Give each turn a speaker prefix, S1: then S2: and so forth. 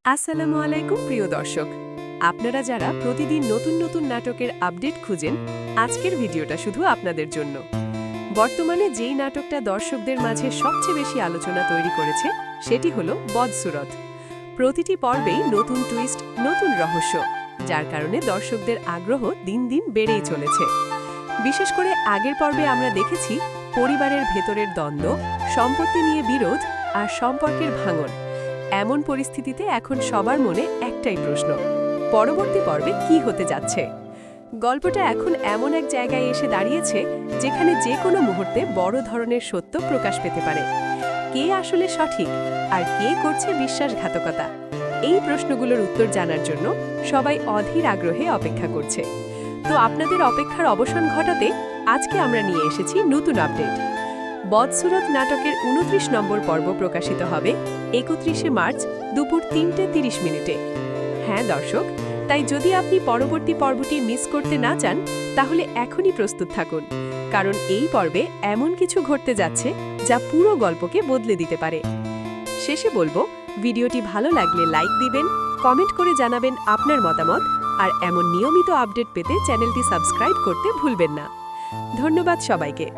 S1: আসসালামু আলাইকুম প্রিয় দর্শক, আপনারা যারা প্রতিদিন নতুন নতুন নাটকের আপডেট খুঁজেন, আজকের ভিডিওটা শুধু আপনাদের জন্য। বর্তমানে যেই নাটকটা দর্শকদের মাঝে সবচেয়ে বেশি আলোচনা তৈরি করেছে সেটি হলো বদসুরত। প্রতিটি পর্বেই নতুন টুইস্ট, নতুন রহস্য, যার কারণে দর্শকদের আগ্রহ দিন দিন বেড়েই চলেছে। বিশেষ করে আগের পর্বে আমরা দেখেছি পরিবারের ভেতরের দ্বন্দ্ব, সম্পত্তি নিয়ে বিরোধ আর সম্পর্কের ভাঙন। এমন পরিস্থিতিতে এখন সবার মনে একটাই প্রশ্ন, পরবর্তী পর্বে কি হতে যাচ্ছে। গল্পটা এখন এমন এক জায়গায় এসে দাঁড়িয়েছে যেখানে যে কোনো মুহূর্তে বড় ধরনের সত্য প্রকাশ পেতে পারে। কে আসলে সঠিক আর কে করছে বিশ্বাসঘাতকতা, এই প্রশ্নগুলোর উত্তর জানার জন্য সবাই অধীর আগ্রহে অপেক্ষা করছে। তো আপনাদের অপেক্ষার অবসান ঘটাতে আজকে আমরা নিয়ে এসেছি নতুন আপডেট। বদসুরত নাটকের ২৯ নম্বর পর্ব প্রকাশিত হবে ৩১ মার্চ দুপুর ৩:৩০ মিনিটে। হ্যাঁ দর্শক, তাই যদি আপনি পরবর্তী পর্বটি মিস করতে না চান তাহলে এখনই প্রস্তুত থাকুন, কারণ এই পর্বে এমন কিছু ঘটতে যাচ্ছে যা পুরো গল্পকে বদলে দিতে পারে। শেষে বলবো, ভিডিওটি ভালো লাগলে লাইক দিবেন, কমেন্ট করে জানাবেন আপনার মতামত, আর এমন নিয়মিত আপডেট পেতে চ্যানেলটি সাবস্ক্রাইব করতে ভুলবেন না। ধন্যবাদ সবাইকে।